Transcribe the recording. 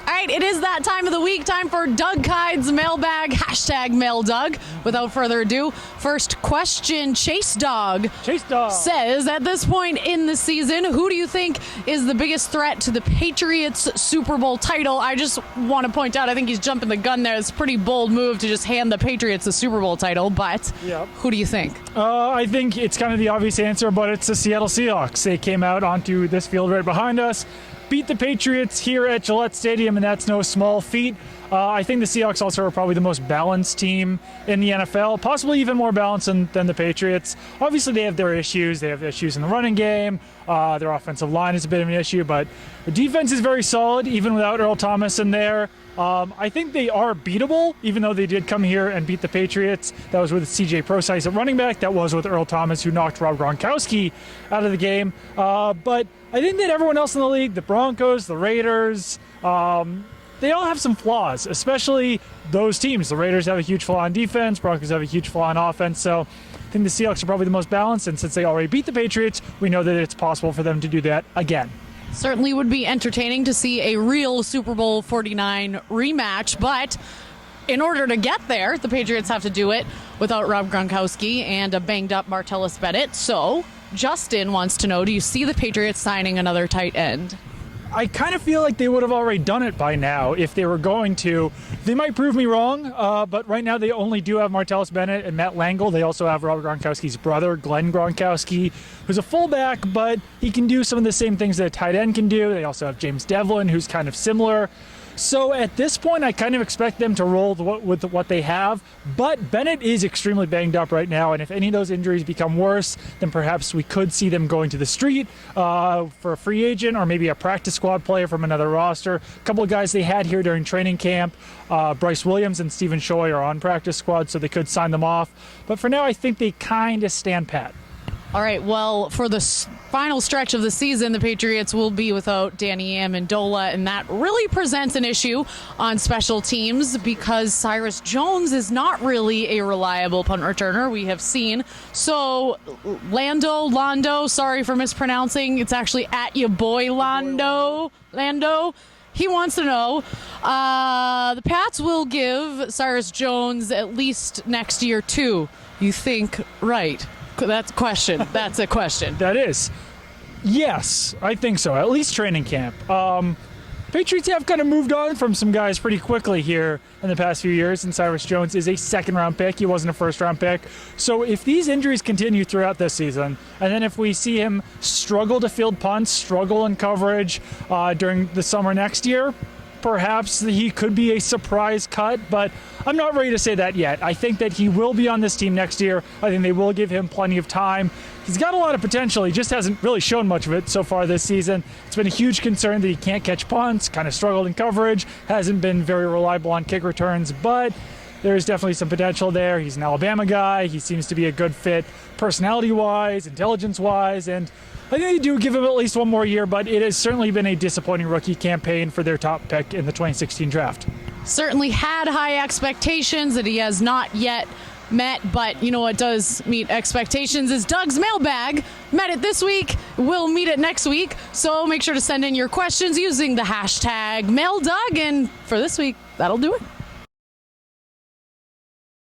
All right, it is that time of the week, time for Doug Kyde's Mailbag, #MailDoug. Without further ado, first question, Chase Dog says, at this point in the season, who do you think is the biggest threat to the Patriots Super Bowl title? I just want to point out, I think he's jumping the gun there. It's a pretty bold move to just hand the Patriots the Super Bowl title, but who do you think? I think it's kind of the obvious answer, but it's the Seattle Seahawks. They came out onto this field right behind us, beat the Patriots here at Gillette Stadium, and that's no small feat. I think the Seahawks also are probably the most balanced team in the NFL, possibly even more balanced than the Patriots. Obviously, they have their issues. They have issues in the running game. Their offensive line is a bit of an issue, but the defense is very solid, even without Earl Thomas in there. I think they are beatable, even though they did come here and beat the Patriots. That was with C.J. Procise at running back. That was with Earl Thomas, who knocked Rob Gronkowski out of the game. But I think that everyone else in the league, the Broncos, the Raiders, they all have some flaws, especially those teams. The Raiders have a huge flaw on defense. Broncos have a huge flaw on offense. So I think the Seahawks are probably the most balanced. And since they already beat the Patriots, we know that it's possible for them to do that again. Certainly would be entertaining to see a real Super Bowl 49 rematch, but in order to get there, the Patriots have to do it without Rob Gronkowski and a banged-up Martellus Bennett. So Justin wants to know, do you see the Patriots signing another tight end? I kind of feel like they would have already done it by now if they were going to. They might prove me wrong, but right now they only do have Martellus Bennett and Matt Langle. They also have Robert Gronkowski's brother, Glenn Gronkowski, who's a fullback, but he can do some of the same things that a tight end can do. They also have James Devlin, who's kind of similar. So at this point, I kind of expect them to roll with what they have. But Bennett is extremely banged up right now, and if any of those injuries become worse, then perhaps we could see them going to the street for a free agent or maybe a practice squad player from another roster. A couple of guys they had here during training camp, Bryce Williams and Stephen Shoy, are on practice squad, so they could sign them off. But for now, I think they kind of stand pat. All right, well, for the final stretch of the season, the Patriots will be without Danny Amendola, and that really presents an issue on special teams because Cyrus Jones is not really a reliable punt returner, we have seen. So Lando, sorry for mispronouncing, it's actually at your boy Lando. He wants to know, the Pats will give Cyrus Jones at least next year too. You think right? That's a question. That's a question. That is. Yes, I think so. At least training camp. Patriots have kind of moved on from some guys pretty quickly here in the past few years, and Cyrus Jones is a second-round pick. He wasn't a first-round pick. So if these injuries continue throughout this season, and then if we see him struggle to field punts, struggle in coverage during the summer next year, perhaps he could be a surprise cut, but I'm not ready to say that yet. I think that he will be on this team next year. I think they will give him plenty of time. He's got a lot of potential. He just hasn't really shown much of it so far this season. It's been a huge concern that he can't catch punts, kind of struggled in coverage, hasn't been very reliable on kick returns, but there's definitely some potential there. He's an Alabama guy. He seems to be a good fit personality-wise, intelligence-wise, and I think they do give him at least one more year, but it has certainly been a disappointing rookie campaign for their top pick in the 2016 draft. Certainly had high expectations that he has not yet met, but you know what does meet expectations is Doug's Mailbag. Met it this week, we'll meet it next week, so make sure to send in your questions using the #MailDoug, and for this week, that'll do it.